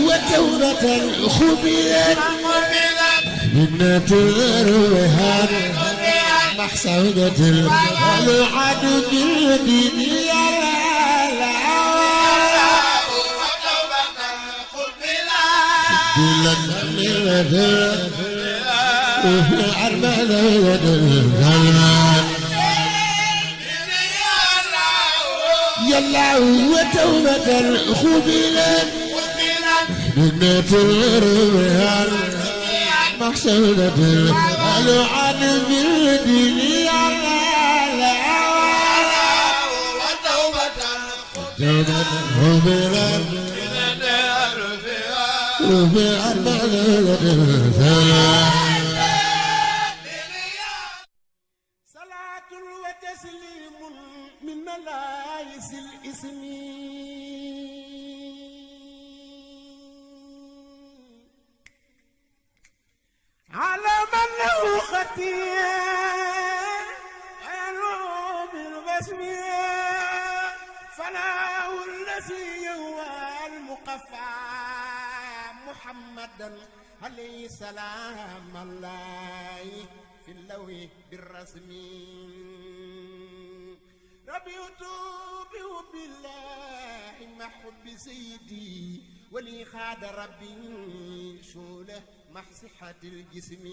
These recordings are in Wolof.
وتوبة خبيت منة الروحان محسودة الوعد بالدين يا لا وتوبة خبيت منة يلا وتوبة خبيت بنت الريال محسودة الوعد بالدين يا لا وتوبة خبيت رفع صلاة وتسليم من ملايس الاسم على من له خطيئة وينوب بالبسم فلا الذي يهوى المقفى محمدا عليه سلام الله في اللوح بالرسم ربيت بحب الله مع حب سيدي ولي خاد ربي شوله مع صحة الجسم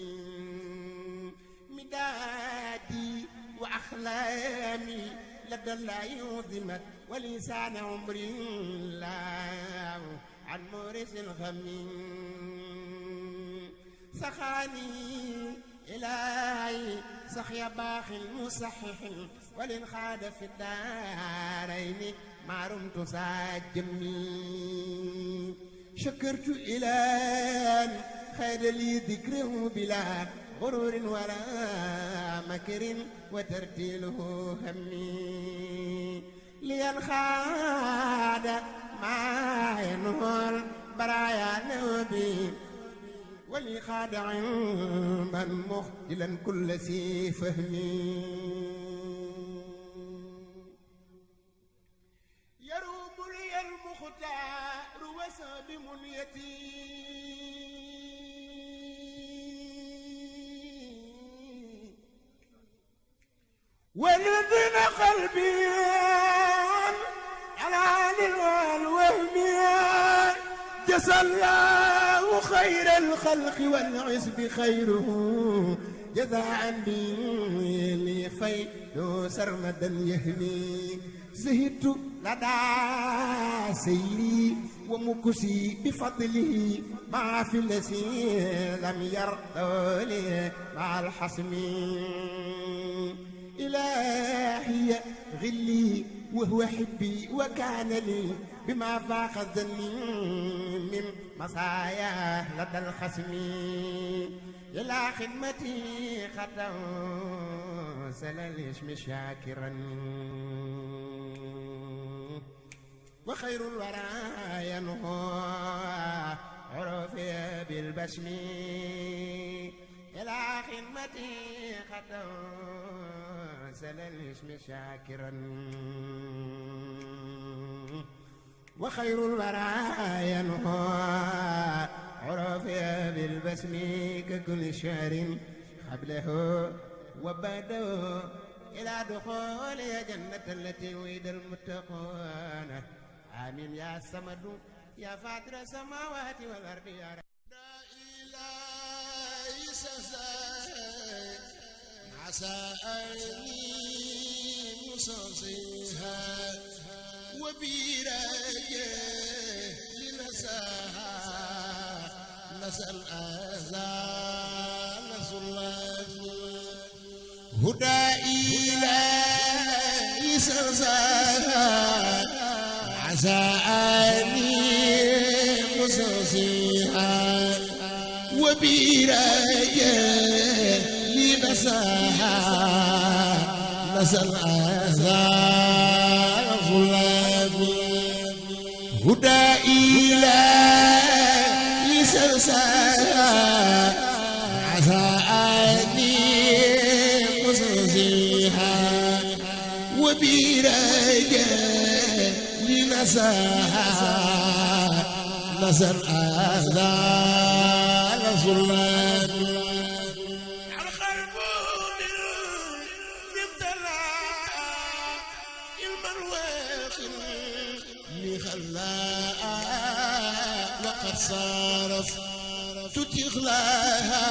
مدادي وأخلامي لدى الله يوظمت ولسان عمري الله عن مورث الغم سخاني إلهي سخي باخ مصحح ولنخاد في الدارين ما رمت ساجمي شكرت إلهي خير لي ذكره بلا غرور ولا مكر وترتيله همي لينخاد ما ينهل برايا نوبي ولي خادع من مخجلا كل سي فهمي يروم لي المختار وسب منيتي ولذن قلبي على الوهم جزى الله خير الخلق والعزب خيره جزاء لي خير سرمدا يهمي زهدت لدى سيري ومكسي بفضله مع في الذي لم يرضى لي مع الحسم إلهي غلي وهو حبي وكان لي بما فاق ظني من مصاياه لدى الخصم إلى خدمتي ختم سلاليش شاكرا وخير الورى ينهى عرفي بالبسم إلى خدمتي ختم سلاليش شاكرا وخير الورى ينهى عرفي بالبسم ككل شهر قبله وبعده إلى دخول جنة التي وعد المتقون آمين يا صمد يا فاطر السماوات والأرض يا رب لا إله عسى أن نصيها وبيرايا لنساها نسأل آذان الله هدى إلهي سرساها عسى أن نصيها وبيرايا نساها نسى الآثار غلاب هدى إلهي سرساها عسى أني قصصيها وبرجاء لنساها نسى الآثار غلاب وقد صارت تتغلاها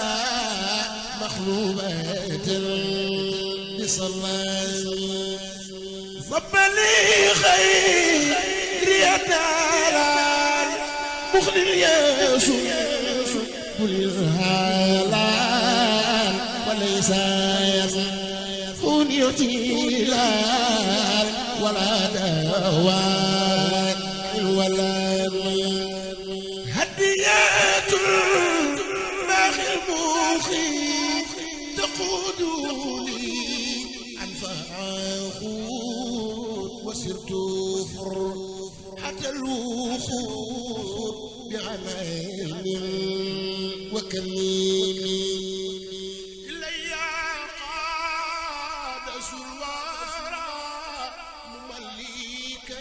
مخلوبات بصلاة صب لي خير يدار مخل يسوع كل الهلال وليس يكون يطيلان ولا دواء ولا هديات باخي المخي تقودني أنفع خود وسرت فر حتى الوخود بعمل وكليل إلي قاد سوارا مملكا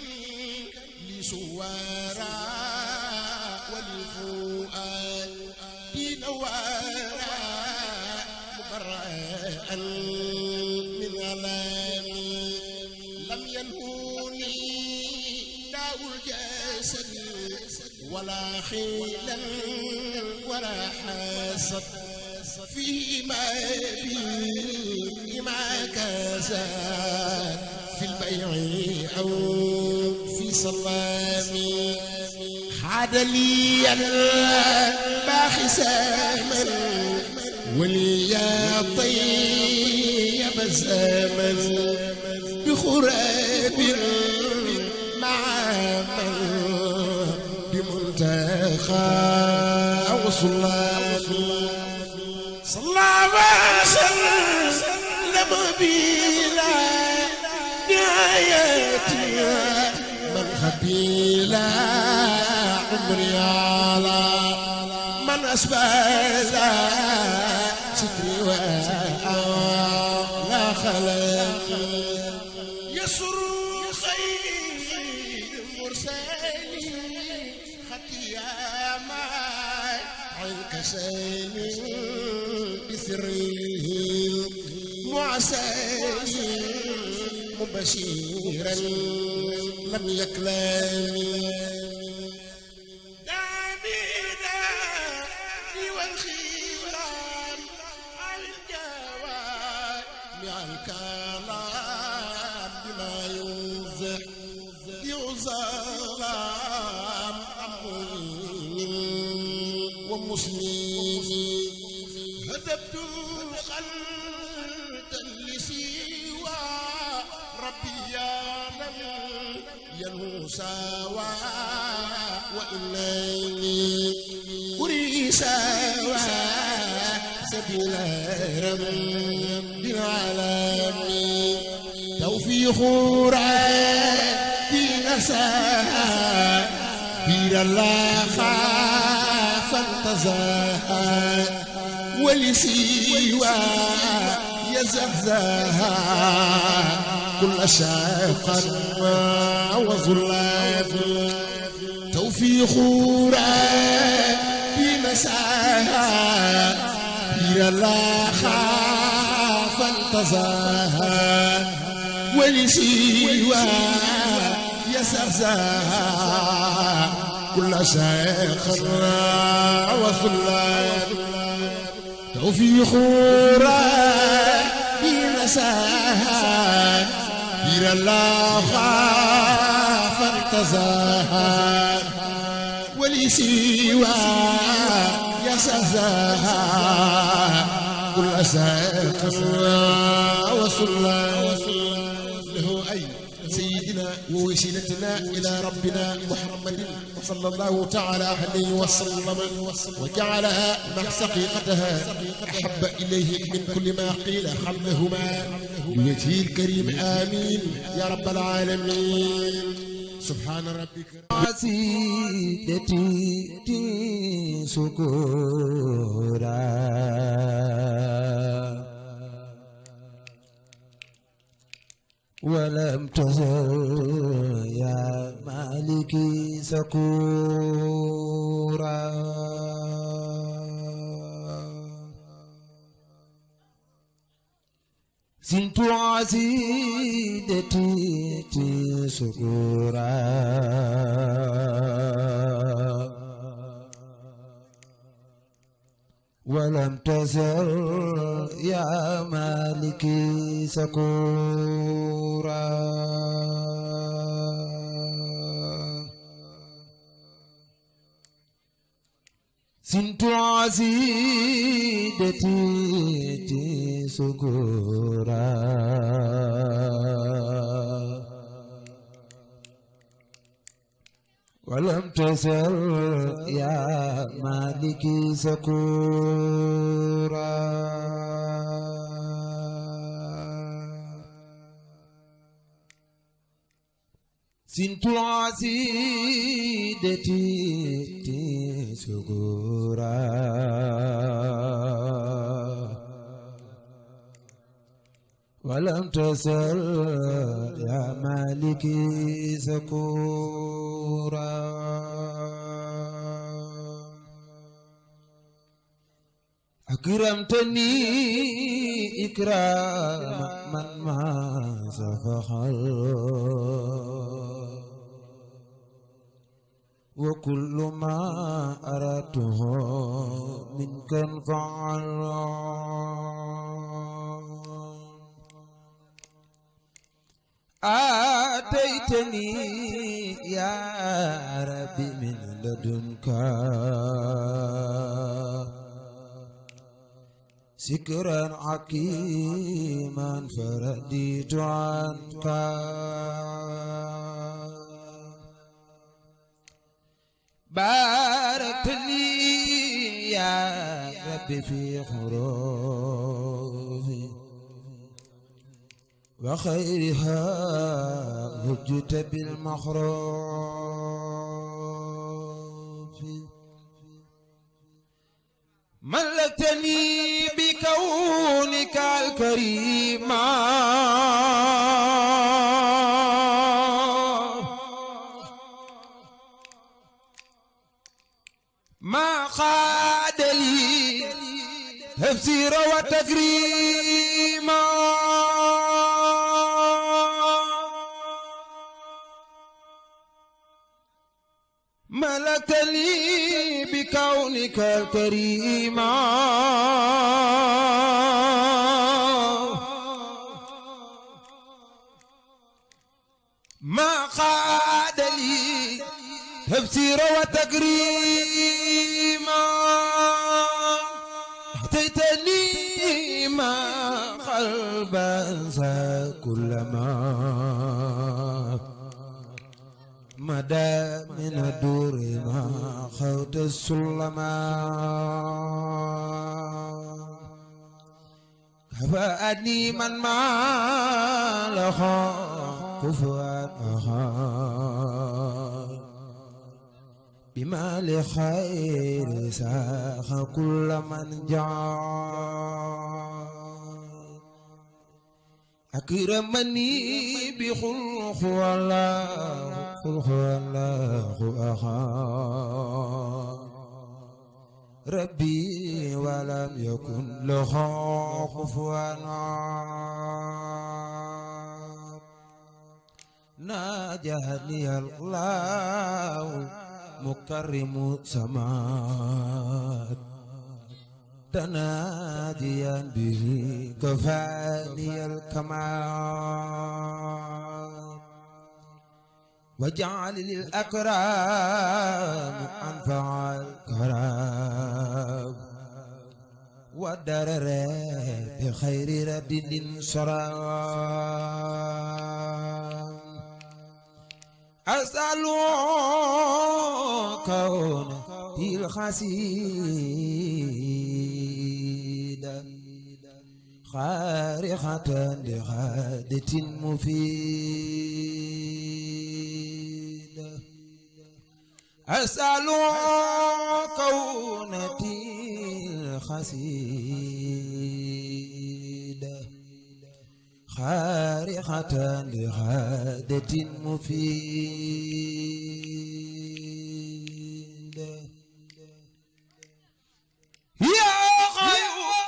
لسوارا والفؤاد نوارا مبرأ من علامي لم ينهوني داء الجسد ولا خيلا ولا حسد فيما بي ما كساد في البيع أو في صلامي حاد لي الباخي سامن ولي طيب الزمن بخراب مع من بمنتخى وصلى صلى وسلم بلا نهايتي من خبيلا عمري على من أسبل ستري ولا خلق يسر خير مرسلين ختياما عنك سالم بسره معسل مبشرا لم يكلم الكلام بما يظلم أمين ومسلمين هدبت خلدا لسوى ربي يعلم ينهو سوى وإنني أريد سوى سبيل رب العالمين توفيق ربي نساها بير الله خاف انتزاها ولسوى يزهزها كل شاقا وظلام توفيق ربي نساها بير الله خاف انتزاها ولسوى يزهزها كل شيخ وصلى توفيق ربي نساها بير الله خاف انتزاها ولسوى يزهزها كل شيخ وصلى له أي سيدنا ووسيلتنا إلى ربنا محمد صلى الله تعالى عليه وسلم وجعلها مع حقيقتها أحب إليه من كل ما قيل قبلهما بوجهه الكريم آمين يا رب العالمين. سبحان ربك. عسيدتي سكورا ولم تزل يا مالكي سكورا سنت عسيدتي سكورا ولم تزل يا مالكي سكورا سنت عسيدتي سكورا ولم تزل يا مالكي سكورا سنت عسيدتي سكورا ولم تزل يا مالكي سكورا أكرمتني إكرام من ما سفخر وكل ما أردته منك انفعل آتيتني يا ربي من لدنك سكرا حكيما فرديت عنك بارك لي يا ربي في خروفي وخيرها هجت بالمخروف ملكتني بكونك الكريم ما خاد لي تفسير وتكريم ملك لي بكونك الكريم ما خاد لي تفسير وتكريم أتيتني ما قلبا كلما مدى من الدور ما خوت السلما كفأني من ما لها كفوا بما لخير ساخ كل من جاء أكرمني بخلق الله خلق الله أخا ربي ولم يكن له كفوا ناجاني الله مكرم سمات تناديا به كفاني الكمال وجعل للأكرام أنفع الكرام ودرر بخير رد سرام أسأل كون الخسيدة خارقة لغادة مفيدة أسأل كون الخسيدة خارقة لغادة مفيدة يا غيور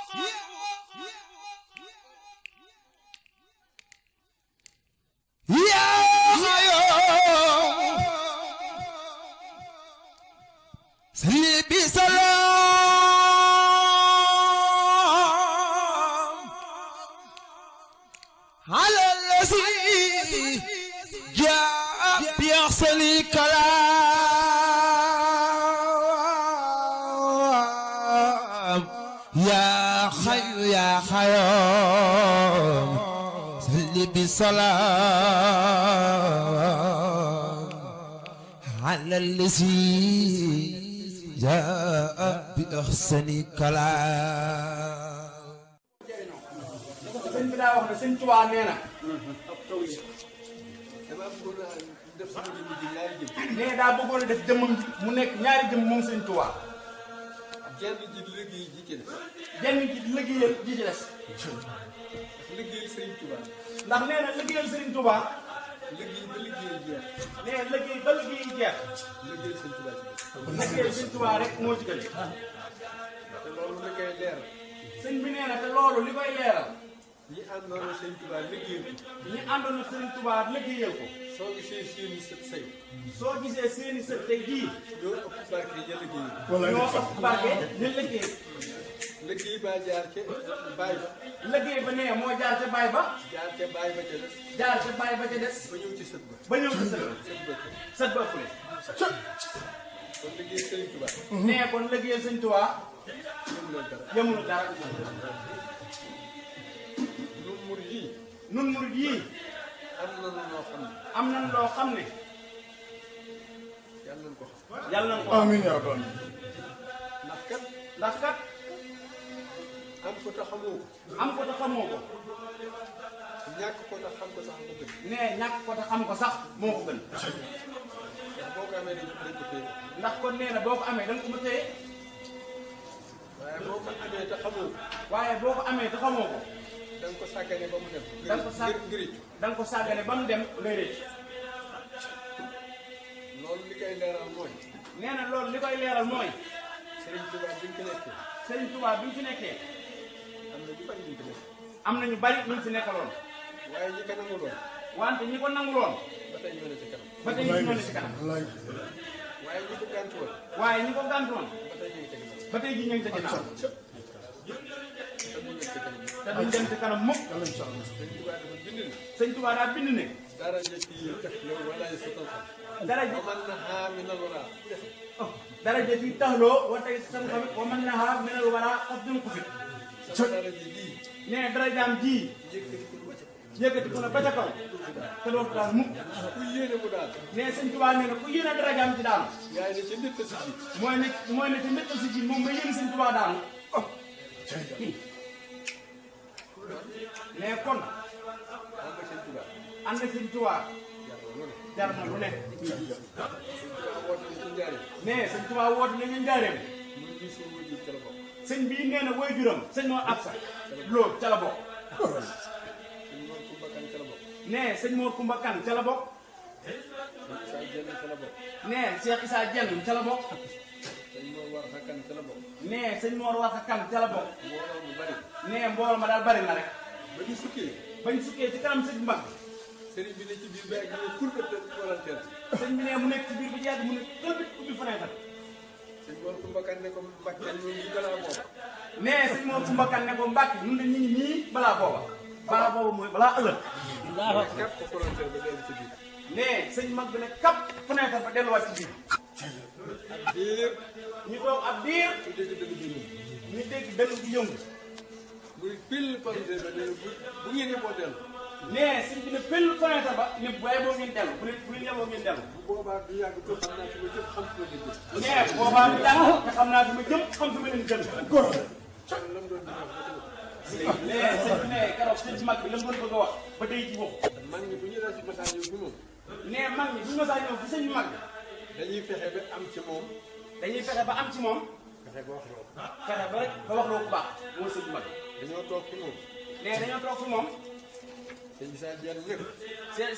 يا غيور صلي بسلام على الذي جاء بأحسن كلام يا حي يا قيوم صل بسلام على الذي جاء بأحسن كلام. sëñ bi daa wax ne sëñ Tuubaa nee na. nee daa bëggoon a def jëmmam mu nekk ñaari jëmm moom sëñ Tuubaa. jenn ji liggéey ji ci des. jenn ji liggéeyal ji ci des. liggéeyal Serigne Touba. ndax nee na liggéeyal Serigne Touba. liggéey ba liggéey jeex. nee na liggéey ba liggéey jeex. liggéeyal Serigne Touba ci des. liggéeyal Serigne Touba rek moo ci gën. te loolu li koy leeral. sëñ bi nee na te loolu li koy leeral. ñi àndoon na Serigne Touba liggéeyal ko. ñi àndoon na Serigne Touba liggéeyal ko. soo gisee seeni sët say. soo gisee seeni sët tey jii. ñoo ëpp barke ja liggéey. ñoo ëpp barke ñu liggéey. liggéey ba jaar ca baay ba. liggéey ba nee moo jaar ca baay ba. jaar ca baay ba ca des. jaar ca baay ba ca des. ba ñëw ci sët ba. ba ñëw ci sët ba. sët ba ëppale. kon liggéey Serigne Touba. nee kon liggéeyal Serigne Touba. yëmul dara. nun murid yii. nun murid yii. am nañu loo xam ne. am nañ loo xam ne. yàlla nañu ko xam. yàlla nañ ko amiin yaa rabbi. ndax kat. am ko te xamoo ko. am ko te xamoo ko. ñàkk ko te xam ko sax moo gën. nee ñàkk ko te xam ko sax moo ko gën. ndax boo ko amee dañ ko téye. ndax kon nee na boo ko amee da nga ko ma téye. waaye boo ko amee te xamoo ko. waaye boo ko amee te xamoo ko. da nga ko sàggane ba mu dem. da nga ko sàgg da nga ko sàggane ba mu dem ngay rëcc. loolu li koy leeral mooy. nee na loolu li koy leeral mooy. Serigne Touba bi ñu fi nekkee. Serigne Touba bi ñu fi nekkee. am na ñu bari ñu fi nekk. am na ñu bari ñu fi nekkaloon. waaye ñi ko nanguloon. wante ñi ko nanguloon. ba tey ñoo ne ci kanam. ba tey ñu ñoo ne ci kanam. waaye ñi ko gàntu woon. waaye ñi ko gàntoon. ba tey ñu ngi ci kanam. ba tey ji ñu ngi ci ginnaaw. te duñ dem ci kanam mukk. Serigne Touba dafa bind ne. Sëñ Touba daa bind ne. dara njëkk yi tax yow wala ay sotal xam. dara ji man na xaami na wala. daraja bi taxloo wa tey san xamit wa man naha minal wara xaf dun ko fit. sa dara ji lii. nee darajaam ji. yëkkati ko na ba ca kaw. te doo ko daal mukk. ku yéene mu daal. nee Sëñ Touba nee na ku yéene darajaam ci daanu. yaa ngi ne ci nit si ji. mooy ne ci mbettal si ji moom nga yéene Sëñ Touba daanu. nee kon. am nga Serigne Touba. ànd ak Sëñ Touba. jar na lu ne. nee Sëñ Touba woote na ñu njaareem. sëñ bii nee na waajuram sëñ Mor Absa Lo ca la bokk. nee sëñ Mor Kumba Kan ca la bokk. nee Cheikh Issa Dieng ca la bokk. nee sëñ Mor Warxa Kan ca la bokk. nee mbooloo ma daal bari na rek. bañ sukkee ci kanam sëñ mag. sëriñ bi ne ci biir ba ak ñu kurbat volontaire. sëñ bi ne mu nekk ci biir bi yàgg mu ne ëllëg ubbi fenêtre. sëñ Mor Kumba Kan ne ko Mbàkke ñun ñii balaa booba. nee sëñ Mor Kumba Kan ne ko Mbàkke ñun de ñu ngi nii balaa booba. balaa booba mooy balaa ëllëg. kàpp ko volontaire ba dellu ci biir. nee sëñ mag bi ne kap fenêtre ba delluwaat ci biir. ak diir. ñu toog ab diir. su dégg dëgg bi ñëw. ñu dégg dënn bi yëngu. muy pile volontaire ba ne bu ngeen yeboo dellu. nee sëñ bi ne pël fenêtre ba ne bu boo ngeen dellu bu leen yeboo ngeen dellu. bu boobaa du yàgg te xam naa fi ma jëm xam fi ma leen jëm. nee boobaa du yàgg te xam naa fi ma jëm xam fi ma leen jëm. kon lam doon di wax nee sëñ bi ne keroog sëñ ci mag bi la mu doon bëgg a wax ba tey ci bopp. mag ñi bu ñu la si masaa ñëw fi moom. nee mag ñi bu ñu masaa ñëw fi sëñ bi mag bi. dañuy fexe ba am ci moom. dañuy fexe ba am ci moom. fexe ba wax loolu. fexe ba rek ba wax loo ku baax mooy sëñ bi mag bi. dañoo toog fi moom. nee dañoo toog fi moom. sëñ bi saa jenn ne ko.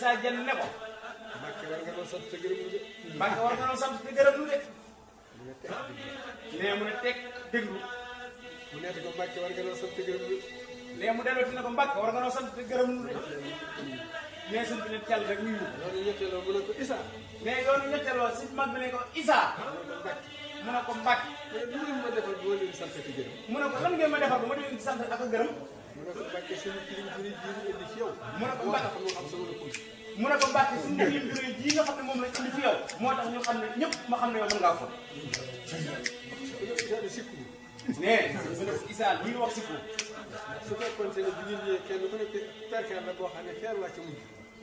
saa jenn ne ko. Mbàkke war nga doon sant te gërëm lu de. Mbàkke war nga doon sant te gërëm lu de. mu ne teg déglu. nee mu ne teg déglu. mu nekk ko Mbàkke war nga doon sant te gërëm lu de. nee mu delloo ci ne ko Mbàkke war nga doon sant te gërëm lu de. nee sëñ bi ne cal rek wuyu. loolu ñetteeloo mu ne ko Issa. nee yoonu ñetteeloo si mag bi ne ko Issa. mu ne ko Mbàkke. mu ne ko Mbàkke. mu ne lu ma defal bu ma leen sant te gërëm. mu ne ko lan ngeen ma defal ba ma leen sant ak a gërëm. mu ne ko Mbàkke suñu kilifa ji ñu indi ci yow. mu ne ko Mbàkke moo tax ñu xam sama dëkk. mu ne ko Mbàkke suñu mbir yu ji nga xam ne moom lañ indi fi yow moo tax ñu xam ne ñëpp ma xam ne yow mën ngaa fa. nee mu ne ko Issa lii wax sikku. su fekkoon ne bi ngeen ñëwee kenn ku nekk perkaal la boo xam ne feer wàcc mujj.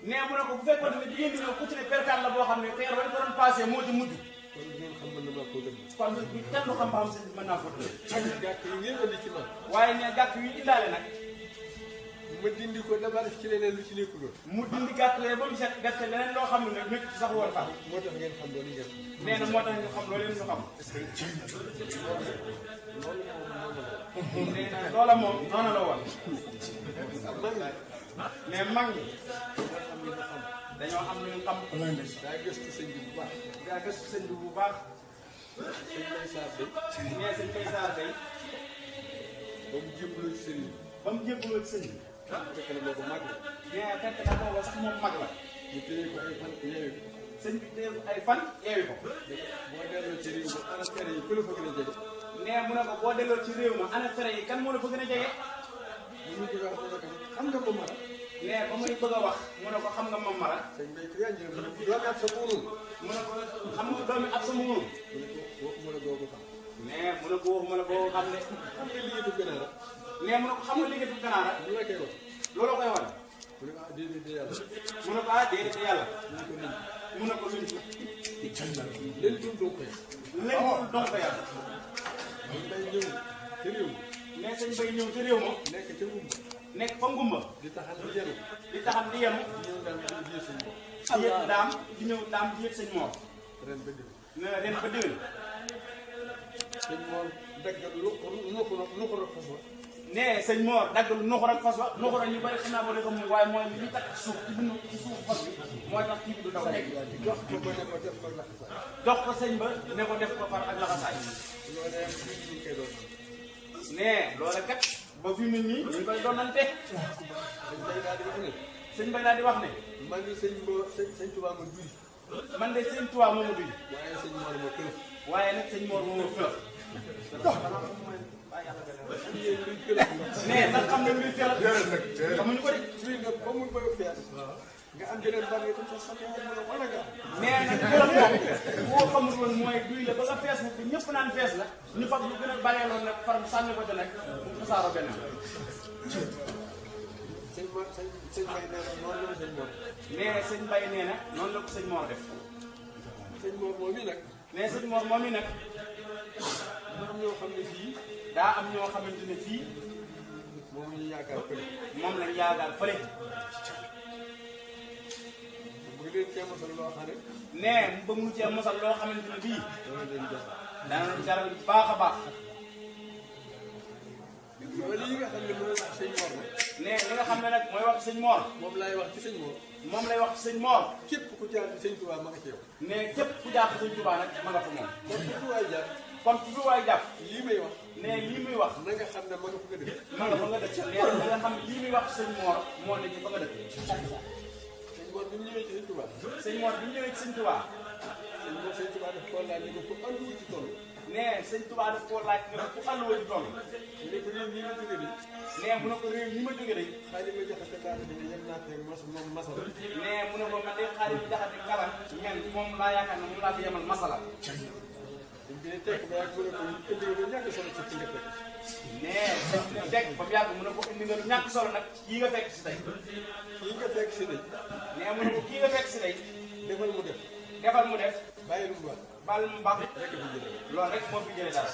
nee mu ne ko bu fekkoon ne jigéen ñi ñëw ku ci ne perkaal la boo xam ne feer wañ ko doon passé moo ci mujj. kon ngeen xam mën na maa koo dëgg. kon du kenn du xam ba xam si mën naa fóot ak gàkk yi ngeen andi ci man. waaye nee gàkk yu indaale nag. ma dindi ko dafa def ci leneen lu ci nekkuloon. mu dindi gàkk yooyu ba mu set def te leneen loo xam ne nag nekk ci sax woon fa. moo tax ngeen xam loolu ngeen. nee na moo tax ñu xam loolu ñu xam. nee na loola moom noonu la woon. mag ñi. mais mag ñi. dañoo am lu ñu xam. daa gëstu sëñ bi bu baax. daa gëstu sëñ bi bu baax. sëñ Bay Saar day. nee sëñ Bay Saar day. ba mu jébbaloo ci sëriñ bi. ba mu jébbaloo ci sëñ bi. fekk na boobu mag la. nee fekk na boobu sax moom mag la. ñu téye ko ay fan yeewi ko. sëñ bi téye ko ay fan yeewi ko. boo delloo ci réew mi ana fere yi ku la fa gën a jege. nee mu ne ko boo delloo ci réew ma ana fere yi kan moo la fa gën a jege. bu ñu bëgg a wax xam nga ko mara. nee ba muy bëgg a wax mu ne ko xam nga moom mara. sëñ Bay ko yaa njëriñ mu ne doomi ab sa muunum. mu ne ko xam nga doomi ab sa muunum. mu ne ko waxuma la googu xam. nee mu ne ko waxuma la boo xam ne. xam nga liggéeyu ganaar. nee mu ne ko xam nga liggéeyu ganaar. lu la koy wax. looloo koy wane. mu ne ko ah déedéet de yàlla. mu ne ko ah déedéet de yàlla. mu ne ko luñ. mu ne ko luñ ko. leen tuum doo koy. léegi donc ko yàlla. sëñ Bay ñëw ca réew mi. nee sëñ Bay ñëw ca réew ma. nekk ca Ngumba. nekk fa Ngumba. di taxan di yenu. di taxam di yenu. ñëw daal di jiyee sëñ Mor. di yëg daam di ñëw daam di yëg sëñ Mor. ren ba déwén. nee na ren ba déwén. sëñ Mor daggal lu ko rok fas wa. nee sëñ Mor daggal nuxur ak fas wa nuxur ak ñu bari xam naa boo dee ko moom waaye mooy li ñu takk ci suuf ci suuf fas bi mooy tax kii bi du daw rek. jox ko ba ne ko def ko laxasaay. jox ko sëñ ba ne ko def ko far ak laxasaay. loolee fii ñu koy doon. nee loola kat ba fi mu ne nii ñu ngi koy doonante. sëñ Bay daal di wax ne. sëñ Bay daal di wax ne. man de sëñ Tuubaa ma duy. man de sëñ Tuubaa moomu duy. waaye sëñ Mor ma këlëf. waaye nag sëñ Mor moomu fëlëf. nee nag xam ne luy fëlëf. xamuñu ko de. fii nag ba muy bëgg a fees. nga am beneen bànn yi comme ça wala nga. nee nag fëlëf moom boo xamul woon mooy duy la ba nga fees moom te ñëpp naan fees la ñu fab lu gën a bareeloon nag far sànni ko te nag mu tasaaroo benn. sëñ Bay nee na noonu la sëñ Mor. nee sëñ Bay nee na noonu la ko sëñ Mor def. sëñ Mor moom mii nag. nee sëñ Mor moom i nag mu am ñoo xam ne fii. daa am ñoo xamante ne fii moom ñu yaakaar fële. moom lañ yaakaar fële. bu leen cee mosal loo xam ne. nee mu bëgg mu cee mosal loo xamante ne bii dana leen jox. dana jaral bu baax a baax. loolu yi nga xam ne mooy wax sëñ Mor nag. nee li nga xam ne nag mooy wax sëñ Mor moom laay wax ci sëñ Mor. moom lay wax ci sëñ Mor. képp ku jaar ci sëñ Tuubaa ma nga ci yow. nee képp ku jàpp sëñ Tuubaa nag ma nga fa moom. kon fu fi waay jaar. kon fu fi waay jàpp. lii may wax. nee lii muy wax. na nga xam ne ma nga fa nga def. ma nga fa nga dëkk. nee na nga xam ne lii muy wax ci sëñ Mor moo ne ci fa nga dëkk. sëñ Mor bi mu ñëwee ci sëñ Tuubaa. sëñ Mor bi ñu ñëwee ci sëñ Tuubaa. sëñ Tuubaa daf koo laaj ni ko fu ànduwu ci toll. nee sëñ Tuubaa daf koo laaj ne fu àlluwa ci toll. mu ne ko réew ñi ma jógee nii. nee mu ne ko réew ñi ma jógee de. xaalis ma jaxase daal di ne yem naa fekk moom masal. nee mu ne ko man de xaalis bi jaxate kalan men moom laa yaakaar ne moom laa fi yemal masala. sëñ bi ne tekk ba yàgg mu ne ko indi nga lu ñàkk solo ci ki nga fekk. nee sëñ bi ne teg ba mu yàgg mu ne ko indi nga lu ñàkk solo nag kii nga fekk si tey. kii nga fekk si day. nee mu ne ko kii nga fekk si tey. defal mu def. defal mu def. bàyyi lu mu baax. bal mu baax. rek fi jëlee. loolu rek moo fi jëlee dara.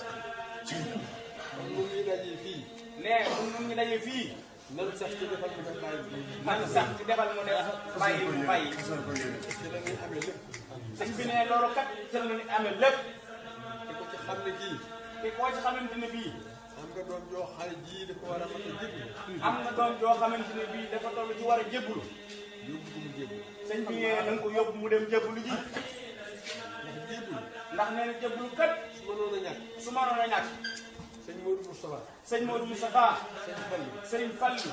kon moom ñuy dajee fii. nee ñun ñu daje fii. nan sax ci defal mu def bàyyi lu mu. man sax ci defal mu def bàyyi mu bàyyi. ci la ñuy amee lépp. sëñ bi ne loolu kat ci la ñuy amee lépp. te ko ci xam ne kii. te koo ci xamante ne bii. am nga doom joo xale jii dafa war a mën a jébbalu. am nga doom joo xamante ne bii dafa toll ci war a jébbalu. yóbbu ko mu jébbalu. sëñ bi nee na nga ko yóbbu mu dem jébbalu ji. ndax jébbalu. ndax nee na jébbalu kat. su mënoon a ñàkk. su mënoon a ñàkk. sëñ Modou Moustapha. sëñ Modou Moustapha. sëñ Fallu. sëñ Fallu.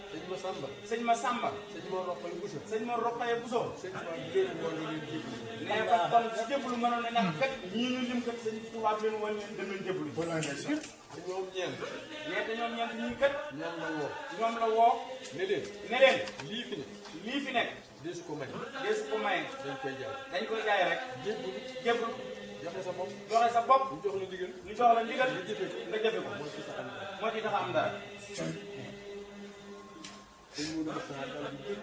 sëñ Massamba. sëñ Massamba. sëñ Mor Roqay Bousso. sëñ Mor Roqaye Bousso. sëñ Tuubaa bi leen woon leen jébbalu. nee ko kon si jébbalu mënoon a ñàkk kat ñii ñu lim kat sëñ Tuubaa bi leen woon leen dem leen jébbalu. te ñoom ñeent. nee te ñoom ñeent ñii kat. ñoom la woo. ñoom la woo. ne leen. ne leen. lii fi ne. lii fi nekk. desu ko may. deesu ko maye. dañ koy jaay. dañ koy jaay rek. jébbalu. jébbalu. joxe sa bopp. joxe sa bopp. ñu jox la ndigal. ñu jox la ndigal. nga jëfe ko. nga jëfe ko. mooy ci tax a am dara. moo ci tax a am dara. sëñ Modou Moustapha daal di jóg.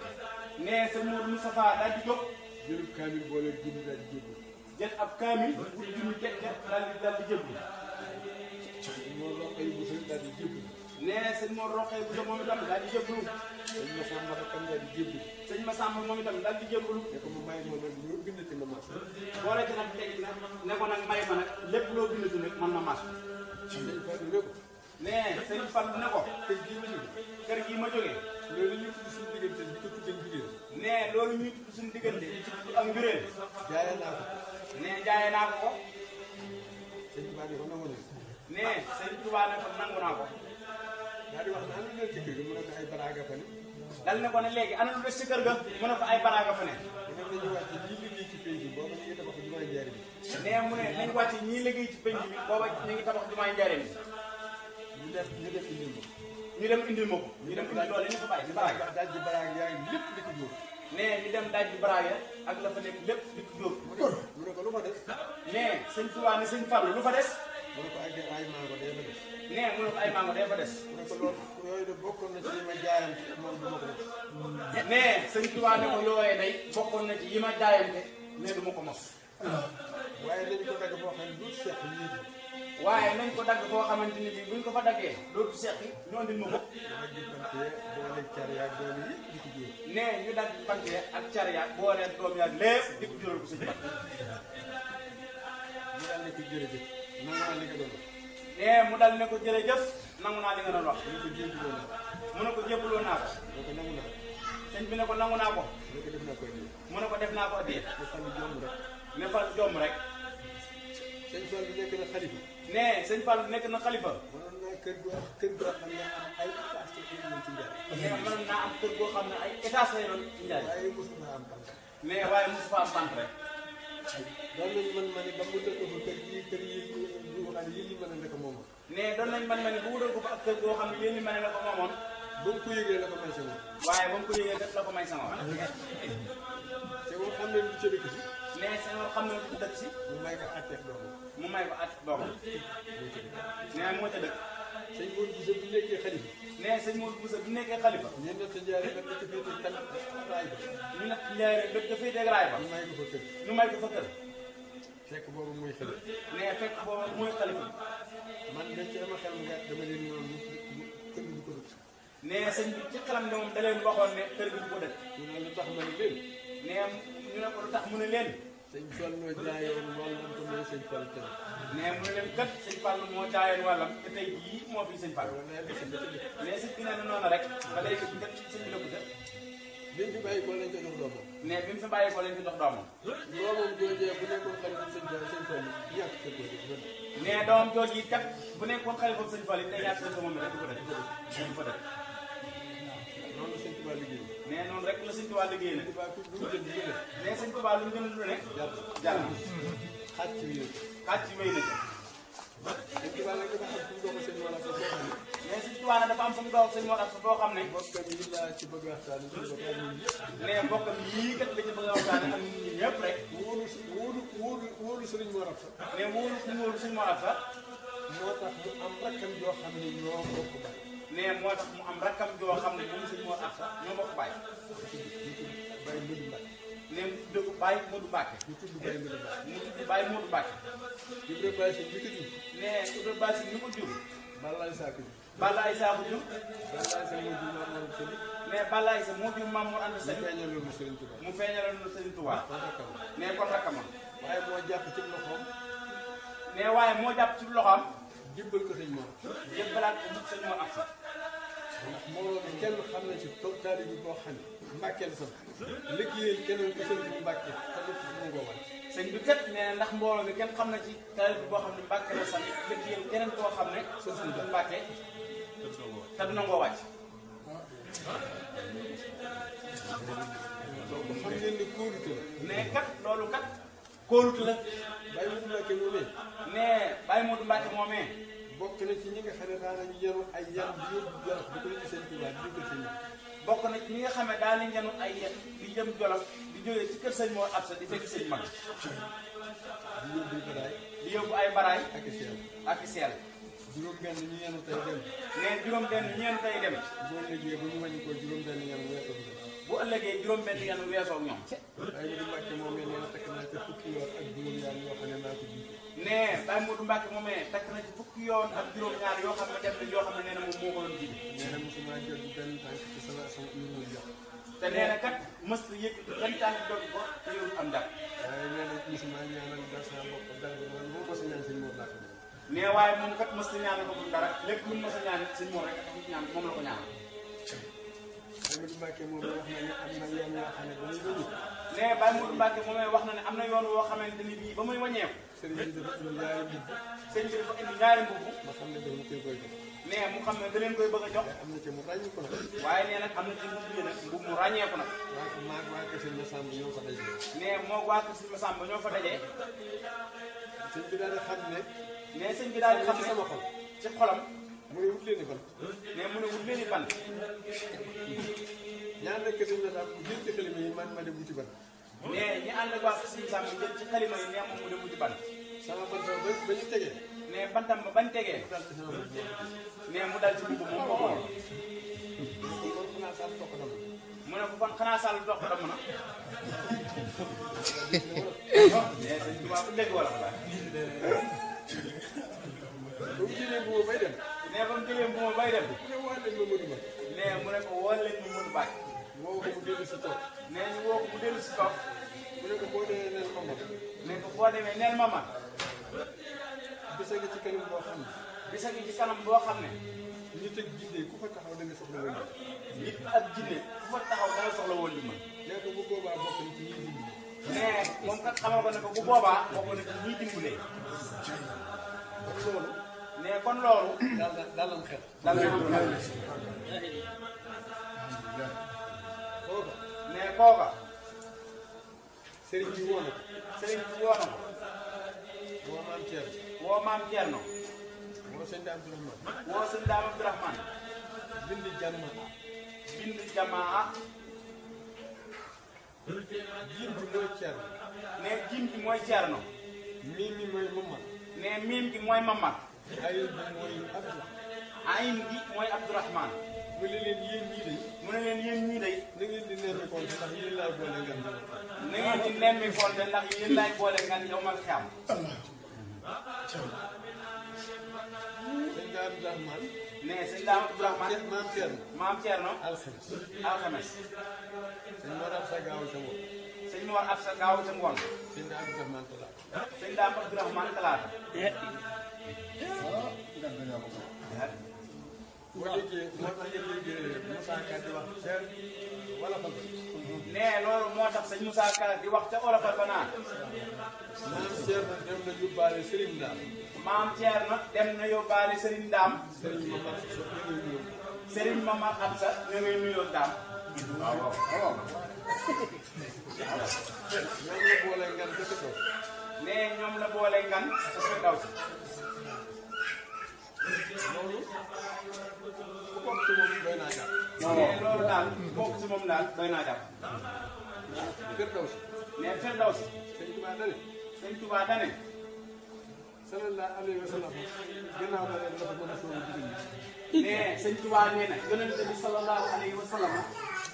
nee sëñ Modou Moustapha daal di jóg. jëlub kaamil boole junni daal di jébbalu. jël ab kaamil bu junni teg daal di jébbalu. sëñ Mor Roqay Bousso daal di jébbalu. nee sëñ Mor Roqaye Bousso moom itam daal di jébbalu. sëñ Massamba tam daal di jébbalu. sëñ Massamba moom itam daal di jébbalu. ne ko mu may ma nag loo bindati ma mas. boole ci nag teg nag ne ko nag may ma nag lépp loo bindatu nag mën na mas. sëñ Fallou ne ko. nee sëñ Fallu ne ko. kër gii ma jóge. kër gii ma jógee. loolu ñu tudd suñu diggante bi ko tuddee jigéen. nee loolu ñuy tudd suñu diggante di ci tudd ak njureel. jaayee naa ko. nee jaayee naa ko ko. sëñ Tuubaa ne ko nangu na. nee sëñ Tuubaa ne ko nangu naa ko. daal di wax ne ana nekk ci kër gi mu ne ko ay baraaga fa ne. dal ne ko ne léegi ana lu des ci kër ga mu ne ko ay baraaga fa ne. mu ne nañu wàcc ñii liggéey ci penc bi booba ñu ngi tabax jumaay Njaaréem bi. nee mu ne nañ wàcc ñii liggéey ci penc bi booba ñu ngi tabax jumaay Njaaréem bi. ñu def indil ma. ñu dem indil ma ko. ñu dem indil loolu ñu fa bàyyi ci baraaga. daaj ji baraag yaa ngi lépp di ko jóor. nee ñu dem daaj bi baraaga ak la fa nekk lépp di ko jóor. mu ne ko lu fa des. nee sëñ Tuubaa ne sëñ Fallu lu fa des. mu ne ko ay mango day fa des. nee mu ne ko ay mango day fa des. mu ne ko loolu yooyu de bokkoon na ci li ma jaayante moom du ma ko def. nee sëñ Tuubaa ne ko yooyee day bokkoon na ci yi ma jaayante nee du ma ko mos. waaye nañu ko dagg boo xam ne du seq lii bi. waaye nañ ko dagg foo xamante ni bii buñ ko fa daggee dootu seqi ñu andil ma ko. dama diggante doole car yaag doole yi di ko jóor. nee ñu dagg bante ak car yaag boole doom yaag lépp di ko jural ko suñu bat. mu daal ne ko jërëjëf. nangu naa li nga doon wax. nee mu dal ne ko jërëjëf nangu naa li nga doon wax. mu ne ko jébbaloo naa. mu ne ko jébbaloo naa ko. mu ne ko nangu naa. sëñ bi ne ko nangu naa ko. mu ne ko def naa koy déglu. mu ne ko def naa ko addiya. ne fan jomb rek. ne fa jomb rek. sëñ Fall bi nekk na xalifa. nee sëñ Fall nekk na xalifa. mënoon naa kër goo xam ne am ay étage te kër yi ci njaay. nee mënoon naa am kër goo xam ne ay étage lay doon ci njaay. waaye mosu naa am bant. nee waaye mosu fa am bant rek. doon nañu mën ma ne ba mu dëkk fa kër yi ñu waxal yi ñu mën a nekk moomoon. nee doon nañ man ma ne bu wutal ko fa ak kër goo xam ne yéen ñi mën na ko moomoon. ba mu ko yëgee la ko may sama. waaye ba mu ko yëgee kat la ko may sama. te moom xam nañu lu ca dëkk si. nee sama xam ne ko dëkk si. mu may ko àtteef doomam. mu may ko at doomam. nee moo ca dëkk. sëñ Modou Bousso bu nekkee xalifa. nee sëñ Modou Bousso bu nekkee xalifa. ñu natt njaare nag dafa féete kan raay ba. ñu natt njaare dëkk dafay dégg raay ba. ñu may ko fa kër. ñu may ko fa kër. fekk boobu muy xalifa. nee fekk boobu muy xalifa. man de ci dama xel nga dama leen noonu kër gi du ko dëkk. nee sëñ bi ci xelam ne moom da leen waxoon ne kër gi du ko dëkk. ñu ne lu tax ma ne leen. nee ñu ne ko lu tax mu ne leen. sëñ Fall noo jaayoon wàllu am ko mooy sëñ Fall tënk. nee mu ne leen kat sëñ Fall moo jaayoon wàllam te tey jii moo fi sëñ Fall. nee na sëñ bi tëdd. nee sëñ bi nee na noonu rek ba léegi kat sëñ bi dëkk kat. biñ fi bàyyi ko lañ ko jox doomam. nee bi mu fi bàyyi ko lañ fi jox doomam. doomam joojee bu nekkoon xalifa sëñ Fall ñàkk kër googu. nee doomam jooju it kat bu nekkoon xalifa sëñ Fall it day ñàkk kër ga moom rek du ko dëkk. du ko dëkk. noonu la sëñ Tuubaa liggéey. nee noonu rek la sëñ Tuubaa liggéey nag. Tuubaa ku lu mu jënd lu ne. nee sëñ Tuubaa lu mu gën a lu ne. jàll na. xaaj ci wéy. xaaj ci wéy na ca. sëñ Tuubaa nag dafa xam fu mu doxal seen wala seen nee sëñ Tuubaa nag dafa am fu mu doon sëñ Mor Absa boo xam ne bokkam yi laa ci bëgg a waxtaan ci bëgg a ñun ne bokkam yii kat la ñu bëgg a waxtaane ak ñun ñëpp rek wóolu sëriñ Mor Absa ne wóolu sëñ Mor Absa moo tax mu am rakkam joo xam ne ñoo bokk baay ne moo tax mu am rakkam joo xam ne moom sëñ Mor Absa ñoo bokk baay Baye Modou Mbacke ne mu tudd Baye Modou Mbacke ñu tudd Baye Modou Mbacke mu tudd Baye Modou Mbacke Ibra Baye si bi ko jur ne Ibra Baye si ñu ko jur Balaye Sakho jur Balaye Sakho jur Balaye Sa moo jur Maam Mor Anta ne Balaye sa moo jur Maam Mor Anta Sali feeñaloon na Sëriñ Tuubaa mu feeñaloon na Sëriñ Tuubaa kon rakkam ne kon rakkam waaye moo jàpp ci loxoom ne waaye moo jàpp ci loxoom jébbal ko sëñ Mor jébbalaat ko sëñ Mor Absa ndax mbooloo mi kenn xam na ci taali bi boo xam ne Mbàkke la sax liggéeyal keneen ku sëñ bi Mbàkke te du mu ko wàcc sëñ bi kat nee na ndax mbooloo mi kenn xam na ci taalib bi boo xam ne Mbàkke la sax liggéeyal keneen koo xam ne sëñ bi Mbàkke te du nangoo wàcc donc xam ngeen ne kóolute la ne kat loolu kat kóolute la Baye Modou Mbacke moomee ne Baye Modou Mbacke moomee bokk na ci ñi nga xam ne daanañu yenu ay yan di yóbbu Jolof di ko yóbbu seen Tuubaa di ko seen bokk na ci ñi nga xam ne daa leen yenu ay yet di jëm Jolof di jógee ci kër sëñ Mor Absa di fekk sëñ mag di yóbbu baraay di yóbbu ay baraay ak i seel ak i seel juróom benn ñu yenu tey dem ne juróom benn ñeent tey dem boo liggéey bu ñu wàññi ko juróom benn yenu weesoo dem bu ëllëgee juróom benn yenu weesoo ñoom Baye Modou Mbacke moomee nee na takk naa ca fukki yoon ak juróom yaar yoo xam ne naa ko jiite ne Baye Modou Mbacke moomee takk na ci fukki yoon ak juróom-ñaar yoo xam ne dem na yoo xam ne nee na moom moo ko doon jiite nee na mosuma jël benn tànk ci sama lu muy jox te nee na kat mës la yëg benn tànk doog ko te yow am dara waaye nee na mosuma ñaanal dara sama bopp dara man moo ko sa ñaan sëñ Mor laa ko ne waaye moom kat mës la ñaanal ko dara lépp lu mu mës a ñaan sëñ Mor rek ak ñaan moom la ko ñaanal Baye Modou Mbacke moom wax na ne am na yoon yoo xam ne ba muy wëñu ne Baye Modou Mbacke moomee wax na ne am na yoon woo xamante ni bii ba muy wàññeeku sëriñ bi dafa indi ñaari mbubb sëñ bi dafa indi ñaari mbubb ma xam ne dafa koy jox ne mu xam ne da leen koy bëgg a jox am na ci mu ràññi ko nag waaye nee nag am na ci mbubb yi nag mbubb mu ràññeeku nag waa kër sëñ Massamba ñoo fa daje ne moo waa kër sëñ Massamba ñoo fa dajee sëñ bi daal di xam ne ne sëñ bi daal di xam ci ne sama xol ci xolam mu ne wut leen ni ban ne mu ne wut leen i bant ñaan na kër sëñ Massamba bu jël ci xalima yi man ma dem wuti ban ne ñi ànd ak waa kër sëñ Massamba jël ci xalima yi ne moom mu dem wuti bant sama ban sama ba ñu tegee ne bantam ba bañ tegee daal ci sama ban ne mu dal ci mbubb moom moo ko woon kon xanaa sax toq dama mu ne ko kon xanaa sàll dox damm na ne sëñ Tuubaa bu dégg wala ba mu jëlee bu ma bay dem ne ba mu jëlee bu ma bay dem mu ne waa leen ma mënu ma ne mu ne ko woo leen ñu mën bàcc woo ko mu dellu si toog ne ñu woo ko mu dellu si toog mu ne ko boo demee neen ma mag ne ko boo demee neel ma man bisa ngi ci kanam boo xam ne bisa ngi ci kanam boo xam ne nit ak jinne ku fa taxaw da nga soxla woon nit ak jinne ku fa taxaw danga soxla woon li mën nee ko bu boobaa bokk na ci ñuy dindi ne moom kat xamal ko ne ko bu boobaa bokk na ci ñuy dimbalee kon loolu ne kon loolu daal am xel dal na kooka ne kooka sëriñ bi woo na ko sëriñ bi woo na ko woo maam Thierno woo maam Thierno woo sëñ Abdourahmane woo sëñ Daam Abdourahmane bind jàmm bind jamaa jiim bi mooy Thierno ne jim bi mooy Thierno miim mi mooy Mamad ne miim gi mooy Mamad ayib bi mooy Abdou ayin gi mooy Abdourahmane mu ne leen yéen ñii de mu ne leen yéen ñii day na ngeen di nemmi koon ndax yéen laay boole ngeen di na ngeen di nemmi xool de ndax yéen laay boole nga yow mal xam sëñ Abdourahmane ne sëñ Daam Abdourahmane maam Thierno maam Thierno alxames alxames sëñ Mor Absa gaaw sa ngoon sëñ Mor Absa gaaw sa ngoon sëñ Abdourahmane talaata sëñ Daam Abdourahmane talaata boo déggee moo tax ngeen déggee Moussa Ka di wax Thierno wala fa ne loolu moo tax sëñ Moussa Ka di wax ca olofal ba naan maam Thierno dem na yóbbaale Serigne Ndam maam Thierno dem na yóbbaale Serigne Daam Serigne Mamar sa ngay ñëw Serigne Mamar Absa na ngay nuyoo Daam waaw waaw ñoom la boole ngan dëkk ko ne ñoom la boole ngan sa daw si loolu ku bokk ci moom doy naa jàpp. mais loolu daal bokk ci moom daal doy naa jàpp. Firdawsi. mais Firdawsi. Sëñ Tuubaa dane. Sëñ Tuubaa dane. sallallahu alayhi wa sallam gannaaw ba rek la ko mën a soog a jigéen ñi. mais Sëñ Tuubaa nee na yonente bi sallallahu alayhi wa sallam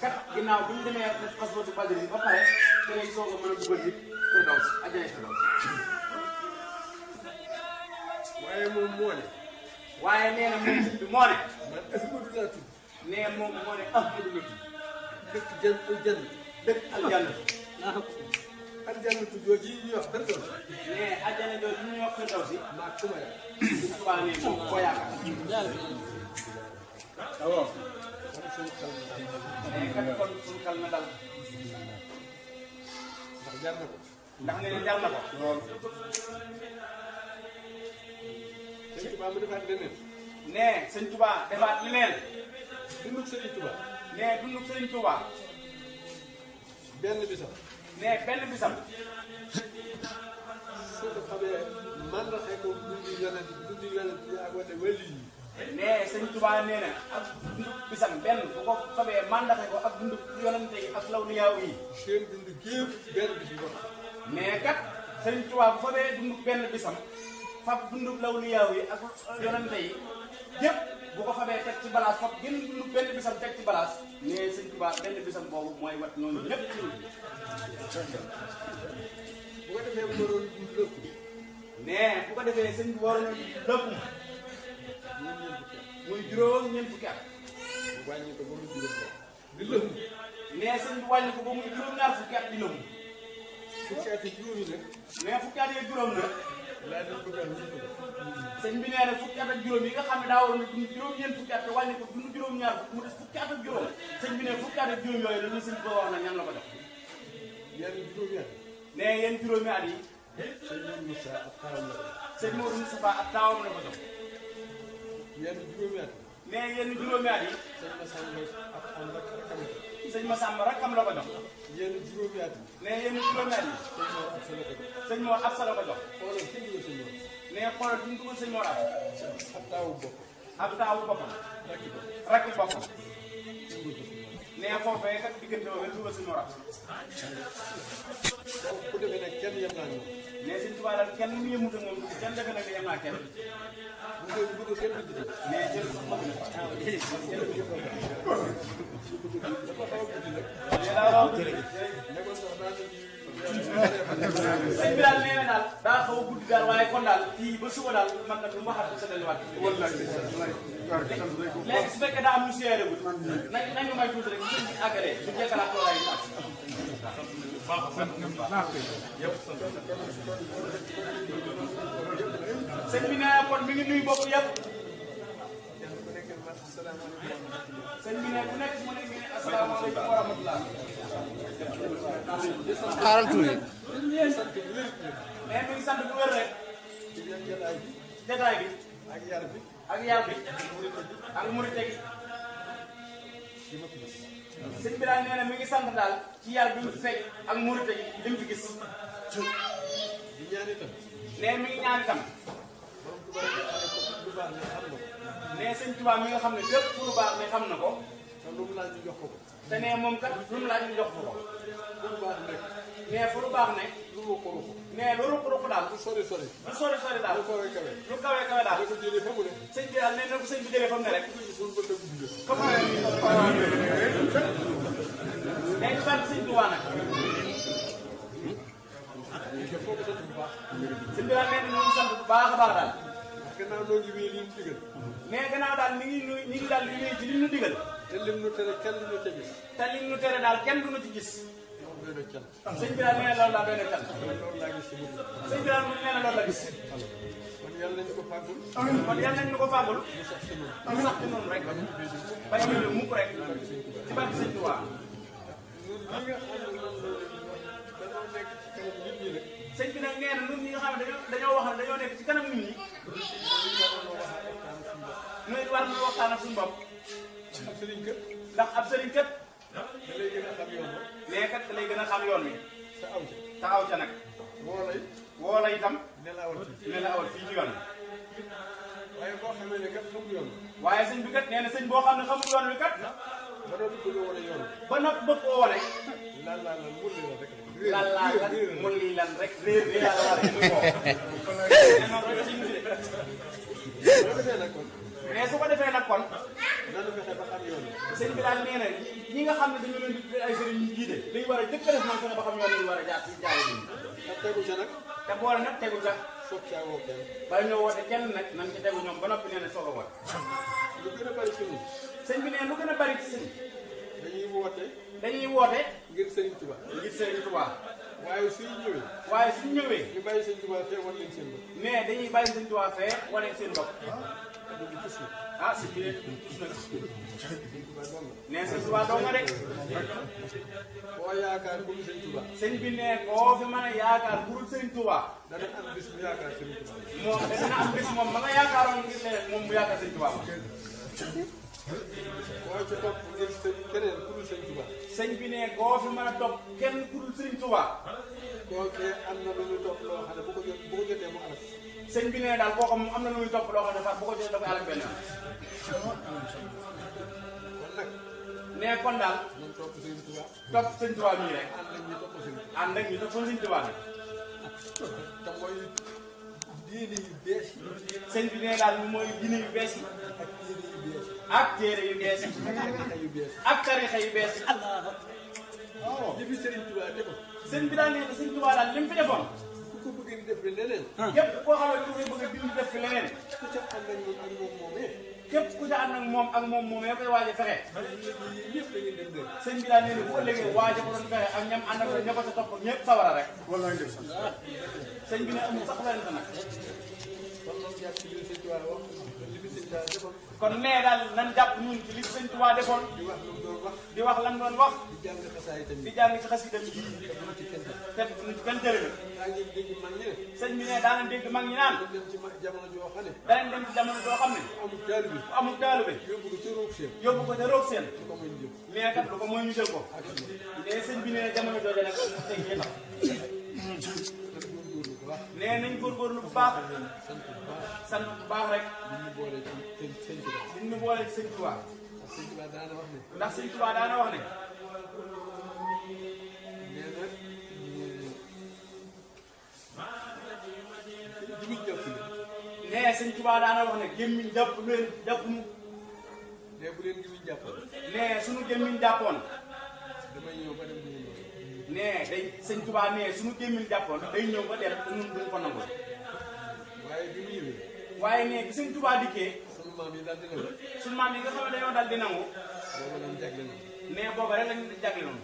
kat ginnaaw bi ñu demee def xaswatu Badr yi ba pare te lay soog a mën a dugal nit Firdawsi ajjana Firdawsi. waaye moom moo ne. waaye nee na moom bi moo ne. man Ahmadu laa tudd. nee moom moo ne Ahmadu la tudd. dëkk jën dëkk aljanna. aljannatu jooju yi ñuy wax Firdawsi. mais aljanna jooju yi ñuy wax Firdawsi. maa ku ma yaakaar. Sëñ Tuubaa ne moom koo yaakaar. waaw. mais kat kon suñu xel na dal. ndax jar na ko. ndax nee na jar na ko. lool. Sëñ Tuubaa mu defaat leneen. nee Sëñ Tuubaa defaat leneen. dundug Sëriñ Tuubaa. nee dundug Sëriñ Tuubaa. benn bisam. nee benn bisam. su ko xamee man la fekk dundi yonent yi ak wala wali yi. nee Sëñ Tuubaa nee na ak dundug bisam benn bu ko fabee mandaxe ko ak dundug yonente yi ak lawliyaaw yi. seen dund gépp benn bis bu ko. mais kat Sëñ Tuubaa bu fabee dundug benn bisam fab dundug lawliyaaw yi ak yonente yi yëpp bu ko fabee teg ci balaas fab gën dundug benn bisam teg ci balaas. nee Sëñ Tuubaa benn bisam boobu mooy wat ñooñu ñëpp ci ñun. bu ko defee mu waroon dund lépp. nee bu ko defee sëñ bi waroon na lëpp muy juróom-ñeent fukki at. mu wàññi ko ba mu juróom di lëmm. nee sëñ bi wàññi ko ba muy juróom-ñaar fukki at di lëmm. fukki at yi juróomi nag. mais fukki at yi juróom la. laa doon bëgg a lu ko. sëñ bi nee na fukki at ak juróom yi nga xam ne daa waroon a dund juróom-ñeent fukki at te wàññi ko dund juróom-ñaar mu des fukki at ak juróom sëñ bi ne fukki at ak juróom yooyu la ñu sëñ bi wax na ñan la ko jox. yenn juróomi at. nee yéen juróomi at yi. sëñ Modou Moussa ak taawam la ko. sëñ Modou Moustapha ak taawam la ko jox. yenn juróomi at. nee yéen juróomi at yi. sëñ Massamba ak am rakkam la ko. sëñ Massamba rakkam la ko jox. yenn juróomi at. nee yéen juróomi at yi. sëñ Mor Absa la ko jox. sëñ Mor Absa la ko jox. xoolal fi mu dugal sëñ Mor. nee xoolal fi mu dugal sëñ Mor Absa. ak taawu bopp. ak taawu boppam. rakki boppam. nee foofee kat diggante boobu rek dugal sëñ Mor Absa. donc ku defee nag kenn yem naa ñoom. nee Sëñ Tuubaa daal kenn mu yëmut ak moom kenn defe nag yem naa kenn. bu ko kenn du nee jël sax bëgg na. dafa xaw a guddi nag. nee daa waaw jërëjëf. nekkoon sax naa sëñ bi daal nee na daal daa xaw a guddi daal waaye kon daal kii ba suba daal man nag lu ma waxaat sa delluwaat. léegi su fekkee daa am lu seere wut nañ ñu may tuuti rek sëñ bi àggalee su jekkalaat toogaay yi sëñ bi nee kon mi ngi nuyu bopp yëpp. sëñ bi ne ku nekk mu nekk nii asalaamaaleykum wa rahmatulah. xaaral tuuti. mais mi ngi sant bu wér rek. jotaay bi. ak yar bi. ak yar bi. ak murite gi. sëñ bi daal nee na mi ngi sant daal ci yar bi mu fekk ak murite gi li mu fi gis. di ñaan itam. nee mi ngi ñaan itam. nee sëñ Tuubaa mi nga xam ne lépp fu lu baax ne xam na ko. te lu mu laaj ñu jox ko ko. te nee moom kat lu mu laaj ñu jox ko ko. lu mu baax nekk. nee fu lu baax ne. lu mu ko ruq. nee lu ruq daal. lu sori sori. lu sori sori daal. lu kawe kawe. lu kawe kawe daal. da ko jëlee fa mu ne. sëñ bi daal nee na ko sëñ bi jëlee fa mu ne rek. suñu bët a guddi la. comme léegi sant sëñ Tuubaa nag. te foo ko sant bu baax. sëñ bi daal nee na ñoo ngi sant bu baax a baax daal. gannaaw noo ngi wéy li ñu digal. mais gannaaw daal mi ngi daal di wéy ci li ñu digal. te lim nu tere kenn du ñu ca gis. te li ñu tere daal kenn du ñu ci gis. moom doy na can. sëñ bi daal nee na loolu daal doy na can. loolu laa gis sama dugub. sëñ bi daal nee na loolu la gis. kon yàlla nañu ko fàggul. kon yal nañu ko fàggul. mu sax ci noonu. mu sax ci noonu rek. bañ a jëlee mukk rek. ci barke sëñ Tuubaa. ñun ñi nga xam ne moom dañoo nekk ci kanam nit ñi nag. sëñ bi nag nee na ñun ñi nga xam ne dañoo wax ne dañoo nekk ci kanam nit ñi. ñooy war nañu waxtaan ak suñu bopp. ab sëriñ kët. ndax ab sëriñ kat. da lay gën a xam yoon ba. mais kat da lay gën a xam yoon wi. te aw ca. taxaw ca nag. moo lay. woo la itam. ne la awal ci. ne la awal fii ci yoon wi. waaye boo xamee xamee ne kat xamul yoon waaye sëñ bi kat nee na sëñ boo xam ne xamul yoon wi kat ba doon bëgg a wane yoon ba nag bëgg koo wane lan mu lii la rek réer la war a muy woo defee nag kon mais su ko defee nag kon nanu fexe ba xam yoon sëñ bi daal nee na ñi nga xam ne dañu leen di ay sëriñ ñu jiite dañu war a jëkk a def man fexe ba xam yoon yi war a jaar ci jaare bi te tegu ca nag te boole nag tegu ca soog caa woo kenn bala ñoo woote kenn nag nan ci tegu ñoom ba noppi nee na soog a woote lu gën a bari ci ñun sëñ bi nee lu gën a bari ci sëñ dañuy woote ngir Sëriñ Tuubaa ngir Sëriñ Tuubaa waaye suy ñëwee waaye suñu ñëwee ñu bàyyi Sëriñ Tuubaa fee wan leen seen bopp mais dañuy bàyyi Sëriñ Tuubaa fee wane seen bopp dugg ci suuf ah si biir gis na Sëriñ Tuubaa doon na nee Sëriñ Tuubaa doo nga rek koo yaakaar bu dul Sëriñ Tuubaa sëñ bi ne koo fi mën a yaakaar burul Sëriñ Tuubaa dana am bis bu yaakaar Sëriñ Tuubaa moom dana am bis moom ma nga yaakaaroon ngir leen moom mu yaakaar Sëriñ Tuubaa koo ci topp ngir keneen ku dul Sëriñ Tuubaa sëñ bi ne koo fi mën a topp kenn ku dul Sëriñ Tuubaa kookee am na lu muy topp loo xam ne bu ko jotee mu alal sëñ bi ne daal kooku moom am na lu muy topp loo xam ne sax bu ko jotee da koy alal benn kon nag ne kon daal nañ topp Sëriñ Tuubaa topp Sëriñ Tuubaa mii rek ànd ak ñi topp Sëriñ Tuubaa ànd ak ñu topp Sëriñ Tuubaa nag te mooy diine yu bees yi sëñ bi ne daal mooy diine yu bees yi ak diine yu bees yi ak téere yu bees yi ak yu bees ak tarixa yu bees yi li fi Sëriñ Tuubaa defoon sëñ bi daal nee na Sëriñ Tuubaa daal li mu fi defoon ku ko bëgg di def leneen képp koo xam ne ku koy bëgg a dindi def fi leneen ku ca ànd ak ñun ak moom moomee képp ku ca ànd ak moom moomee koy waaj a fexe ñëpp da ngeen dem dégg sëñ bi daal nee na bu ëllëgee waaj a ko doon fexe ak ñam ànd ak ña ko ca topp ñëpp sawara rek sëñ bi ne amul sax werante nag kon noonu jàpp ci li Sëriñ Tuubaa wax li fi Sëriñ Tuubaa defoon kon nee daal nan jàpp ñun ci li Sëriñ Tuubaa defoon di wax lu mu doon wax di wax lan doon wax di jàng xasaay di tamit jàng ci xasiidam yi te bu ci kenn def te nu ci kenn jële daa ngeen dégg mag ñi ne sëñ bi ne daana dégg mag ñi naan dañ dem ci jamono joo xam ne danañ dem ci jamono doo xam ne amul taalibe ku amul taalube yóbbu ko ca roog seen yóbbu ko ca roog seen su ko mën jëm nee kat lu ko mooy ñu jël ko ak si nee sëñ bi nee jamono jooju nag tey ñi tax nag góorgóorlu bu baax nee nañ góorgóorlu bu baax sant bu baax sant bu baax rek li ñu boole ci Sëriñ Tuubaa liñ ñu boole ci Sëñ Tuubaa ndax Sëriñ Tuubaa daana wax ne ndax Sëñ Tuubaa daana wax ne nee na jimiñ jàpp ne nee Sëñ Tuubaa daana wax ne gémmiñ jàpp leen jàpp nu ne bu leen jimiñ jàpp nee suñu gémmiñ jàppoon damay ñëw ba dem bu ñu nee day Sëñ Tuubaa nee suñu gémmiñ jàppoon day ñëw ba dem te ñun duñ ko nangu waaye bi mu ñëwee waaye nee bi Sëñ Tuubaa dikkee sunu maam yi daal di nangu suñu maam yi nga xam ne dañoo dal di nangu booba lañ jagle na nee booba rek lañ jagle noonu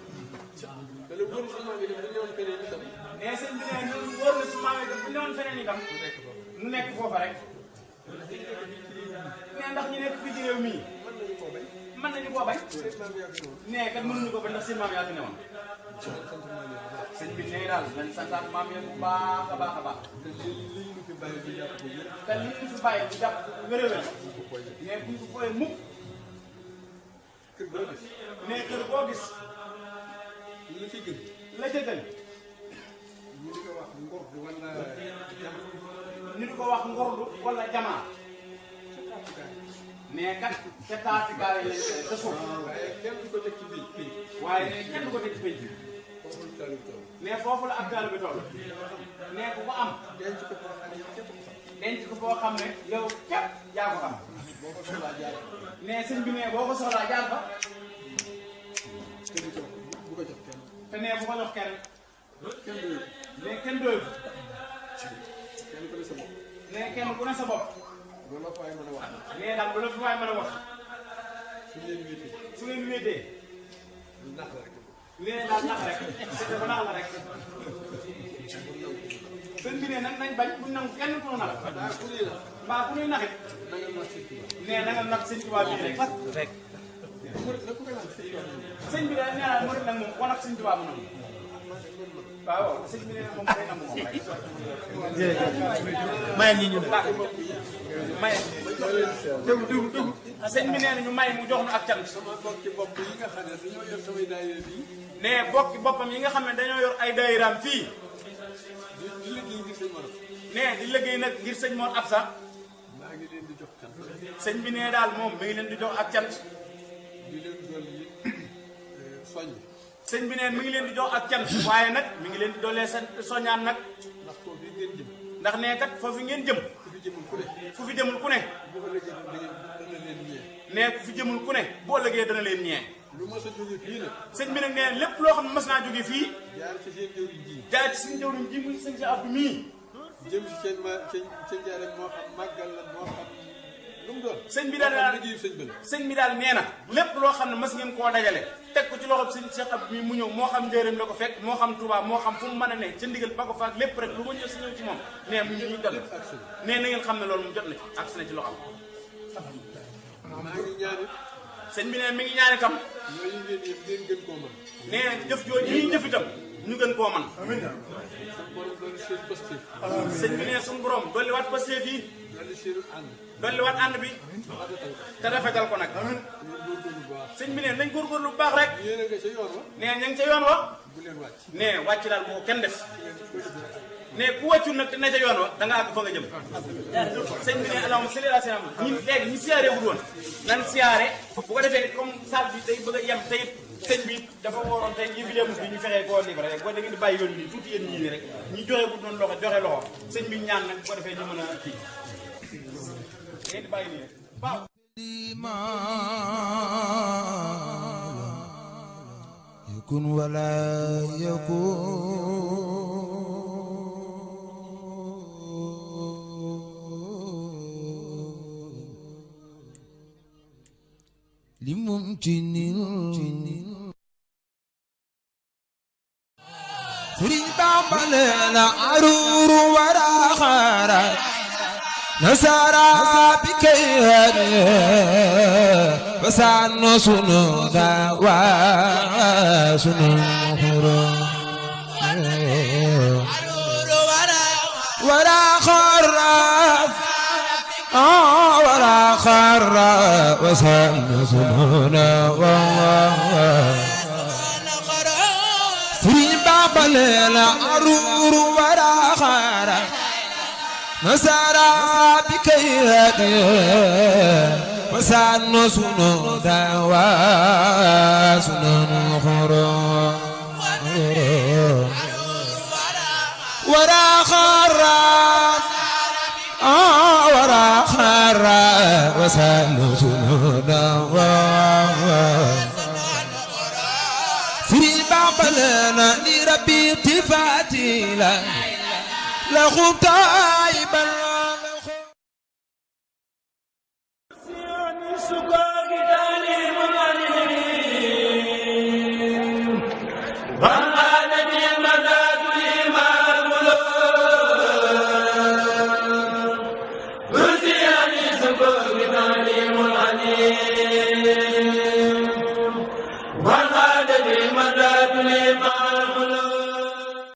te lu bëri sunu maam yi dem dañu woon feneen itam nee sëñ bi nee ñun wóor na suñu maam yi bu newoon feneen itam mu nekk fa nu nekk foofa rek nee ndax ñu nekk fii ci réew mii mën nañu koo bañ mën nañu koo bañ seen maam yaa fi noonu nee kat mënuñu ko bañ ndax seen maam yaa fi newoon sant maam yaa bu baax sëñ bi nee daal nañ santaat maam ya bu baax a baax a baax te li ñu fi bàyyi bu jàpp ko yëpp te li ñu fi bàyyi bu jàpp wér-wér bu ko koy mais buñ ko fooyee mukk kër boo gis nee kër boo gis lu ci gën la ca gën ñu di ko wax ngor bi wala jam ñu di ko wax ngordu wala jamaa mais kat ca taati gaal yi lañ koy te suuf waaye kenn du ko teg ci biir kii waaye nee kenn du ko teg ci penc foofu lu taal tool mais foofu la ab gaal bi toll nee ku ko am denc ko foo xam ne képp ko xam denc ko foo xam ne yow képp yaa ko xam boo ko soxlaa jaar mais sëñ bi nee boo ko soxlaa jaar fa te du ko bu ko jox kenn te nee bu ko jox kenn kenn doyul mais kenn doyul kenn ko ne sa bopp mais kenn ku ne sa bopp loolu la fay mën a wax mais daal bu la fi waay mën a wax suñ leen wéetee su ngeen wéetee ñu nax la rek nee daal nax rek c'est dafa nax la rek sëñ bi nee nag nañ bañ buñ nangu kenn ku nu nax daa ku ñuy nax mbaa ku nuy naxit na nga nax Sëriñ Tuubaa nee na nga nax sëñ Tuubaa bii rek murit na ku koy nax Sëriñ Tuubaa sëñ bi daal nee naa murit nag moom wan ak sëñ Tuubaa mu nangu waaw sëñ bi nee na moom day nangu moom rek mayal ñi ñu may déglu déglu déglu sëñ bi nee na ñu may mu jox nu ak cant sama bokki bopp yi nga xam ne dañoo yor samay daayira bii nee bokki boppam yi nga xam ne dañoo yor ay daayiraam fii di liggéey ngir sëñ Mor nee di liggéey nag ngir sëñ Mor Absa maa ngi leen di jox cant. sëñ bi nee daal moom mi ngi leen di jox ak cant. di leen dolli soññ. sëñ bi nee mi ngi leen di jox ak cant waaye nag mi ngi leen di doolee seen soññaan nag. ndax foofu yi ngeen jëm. ndax nee kat foofu ngeen jëm. ku fi jëmul ku ne. fu fi jëmul ku ne. bu ëllëgee dana leen ñee. nee ku fi jëmul ku ne bu ëllëgee dana leen ñee. lu mas a jóge fii nag. sëñ bi nag nee lépp loo xam ne mas naa jóge fii. jaar ci seen jëwriñ ji. jaar ci suñu jëwriñ ji muy sëñ si Abdou mii. jëm ci seen njaareem moo xam màggal la moo xam lu mu doon. sëñ bi daal sëñ bi daal nee na lépp loo xam ne mas ngeen koo dajale teg ko ci loxob sëñ Cheikh Abdou mii mu ñëw moo xam njëriñ la ko fekk moo xam Touba moo xam fu mu mën a ne ca ndigal ba ko faak lépp rek lu ma ñëw si ñëw ci moom nee mu ñu jot nee na ngeen xam ne loolu mu jot na ci agsi na ci loxam. maa ngi ñaanit. sëñ bi nee mi ngi ñaan itam. yooyu ngeen yëpp ngeen gën koo mën. nee na jëf jooju yi jëf itam ñu gën koo man. sëñ bi nee suñu borom dolliwaat Pastef yi. dolliwaat ànd bi. te rafetal ko nag. sëñ bi nee nañ góorgóorlu bu baax rek. nee ña ngi ca yoon wa. nee wàcc daal boo kenn def. nee ku wàccul nag te ne ca yoon wa da nga àgg fa nga jëm. sëñ bi nee allahumma salli ala sayyidina ñun léegi ñu siyaaree wut woon nan siyaare bu ko defee comme salle bi day bëgg a yem tey sëñ bi dafa waroon tey ñi fi dem bi ñu fexee koo libre rek boo da ngeen di bàyyi yoon bi tuuti yéen ñii rek ñu joxe wut noonu loxo joxe loxo sëñ bi ñaan nag bu ko defee ñu mën a kii ngeen di bàyyi nii rek waaw. يكن ولا يكون لممكن سري بامبلنا عرور ورا خارا نسارا بكير وسان سنودا وسنو ورا خراف ورا خراف وسان سنودا سري بابلنا عرور ورا خراف نسارا بكير وسان سنودا وسنو ورا خراف ورا خراف وسان سنودا سري بابلنا لربي تفاتيلا لخطايب